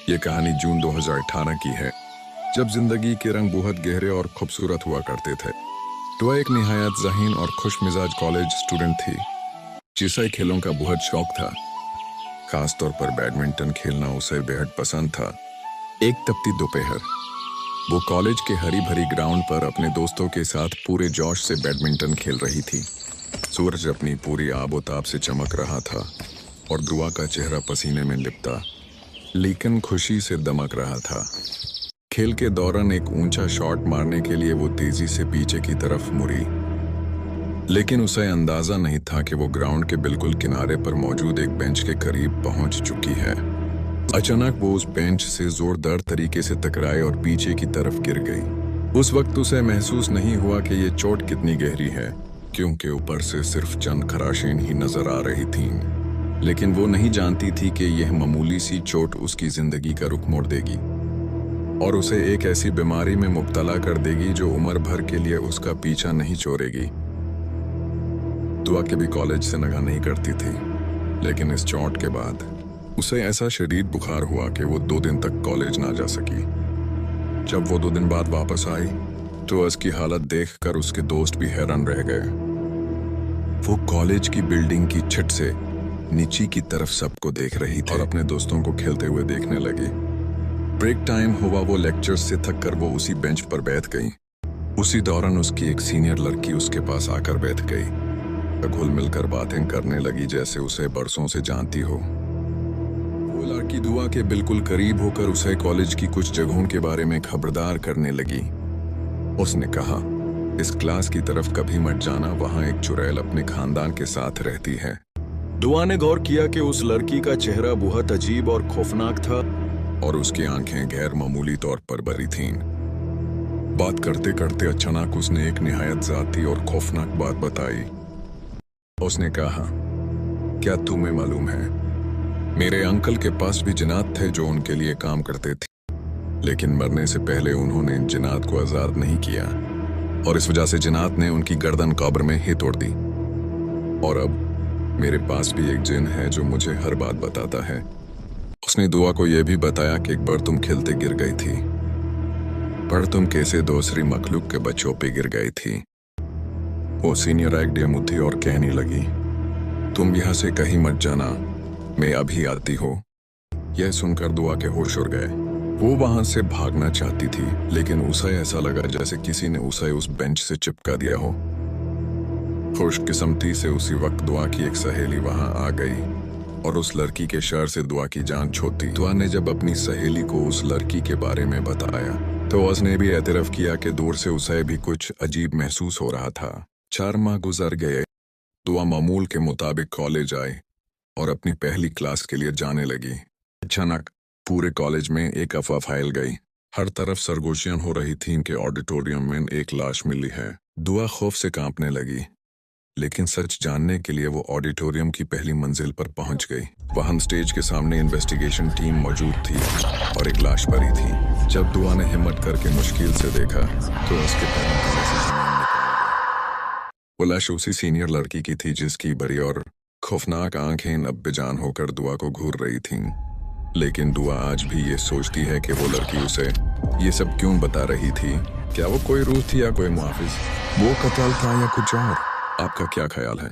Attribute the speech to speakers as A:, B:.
A: ये कहानी जून 2018 की है, जब जिंदगी के रंग बहुत गहरे और खूबसूरत हुआ करते थे। दुआ एक निहायत ज़हीन और खुश मिजाज कॉलेज स्टूडेंट थी, जिसे खेलों का बहुत शौक था। खास तौर पर बैडमिंटन खेलना उसे बेहद पसंद था। एक तपती दोपहर वो कॉलेज के हरी भरी ग्राउंड पर अपने दोस्तों के साथ पूरे जोश से बैडमिंटन खेल रही थी। सूरज अपनी पूरी आबोताब से चमक रहा था और दुआ का चेहरा पसीने में लिपटा लेकिन खुशी से दमक रहा था। खेल के दौरान एक ऊंचा शॉट मारने के लिए वो तेजी से पीछे की तरफ मुड़ी, लेकिन उसे अंदाजा नहीं था कि वो ग्राउंड के बिल्कुल किनारे पर मौजूद एक बेंच के करीब पहुंच चुकी है। अचानक वो उस बेंच से जोरदार तरीके से टकराई और पीछे की तरफ गिर गई। उस वक्त उसे महसूस नहीं हुआ कि ये चोट कितनी गहरी है, क्योंकि ऊपर से सिर्फ चंद खराशें ही नजर आ रही थीं। लेकिन वो नहीं जानती थी कि यह मामूली सी चोट उसकी जिंदगी का रुख मोड़ देगी और उसे एक ऐसी बीमारी में मुब्तला कर देगी जो उम्र भर के लिए उसका पीछा नहीं छोड़ेगी। दुआ कभी कॉलेज से नगा नहीं करती थी, लेकिन इस चोट के बाद उसे ऐसा शदीद बुखार हुआ कि वो 2 दिन तक कॉलेज ना जा सकी। जब वो 2 दिन बाद वापस आई तो उसकी हालत देखकर उसके दोस्त भी हैरान रह गए। वो कॉलेज की बिल्डिंग की छत से नीचे की तरफ सबको देख रही थी और अपने दोस्तों को खेलते हुए देखने लगी। ब्रेक टाइम हुआ, वो लेक्चर्स से थक कर वो उसी बेंच पर बैठ गई। उसी दौरान उसकी एक सीनियर लड़की उसके पास आकर बैठ गई। घुल मिलकर बातें करने लगी जैसे उसे बरसों से जानती हो। वो लड़की दुआ के बिल्कुल करीब होकर उसे कॉलेज की कुछ जगहों के बारे में खबरदार करने लगी। उसने कहा, इस क्लास की तरफ कभी मत जाना, वहां एक चुड़ैल अपने खानदान के साथ रहती है। दुआ ने गौर किया कि उस लड़की का चेहरा बहुत अजीब और खौफनाक था और उसकी आंखें गैर मामूली तौर पर भरी थीं। बात करते करते अचानक उसने एक निहायत जाती और खौफनाक बात बताई। उसने कहा, क्या तुम्हें मालूम है, मेरे अंकल के पास भी जिन्नात थे जो उनके लिए काम करते थे, लेकिन मरने से पहले उन्होंने इन जिन्नात को आजाद नहीं किया और इस वजह से जिन्नात ने उनकी गर्दन कब्र में ही तोड़ दी। और अब मेरे पास भी एक जिन है जो मुझे हर बात बताता है। उसने दुआ को यह भी बताया कि एक बार तुम खेलते गिर गई थी, पर तुम कैसे दूसरी मखलूक के बच्चों पे गिर गई थी। वो सीनियर एक्डियम उठी और कहने लगी, तुम यहाँ से कहीं मत जाना, मैं अभी आती हो। यह सुनकर दुआ के होश उड़ गए। वो वहां से भागना चाहती थी, लेकिन उसे ऐसा लगा जैसे किसी ने उसे उस बेंच से चिपका दिया हो। खुशकिस्मती से उसी वक्त दुआ की एक सहेली वहां आ गई और उस लड़की के शर से दुआ की जान छूटी। दुआ ने जब अपनी सहेली को उस लड़की के बारे में बताया तो उसने भी एतराफ किया कि दूर से उसे भी कुछ अजीब महसूस हो रहा था। 4 माह गुजर गए। दुआ मामूल के मुताबिक कॉलेज आई और अपनी पहली क्लास के लिए जाने लगी। अचानक पूरे कॉलेज में एक अफवाह फैल गई। हर तरफ सरगोशियां हो रही थीं कि ऑडिटोरियम में एक लाश मिली है। दुआ खौफ से कांपने लगी, लेकिन सच जानने के लिए वो ऑडिटोरियम की पहली मंजिल पर पहुंच गई। वहां स्टेज के सामने इन्वेस्टिगेशन टीम मौजूद थी और एक लाश पड़ी थी। जब दुआ ने हिम्मत करके मुश्किल से देखा तो उसके पैरों तले से ज़मीन निकल गई। वो लाश उसी सीनियर लड़की की थी जिसकी बड़ी और खौफनाक आंखें अब बेजान होकर दुआ को घूर रही थीं। लेकिन दुआ आज भी ये सोचती है कि वो लड़की उसे ये सब क्यों बता रही थी। क्या वो कोई रूह थी या कोई मुहाफिज? वो कत्ल था या कुछ और? आपका क्या ख्याल है?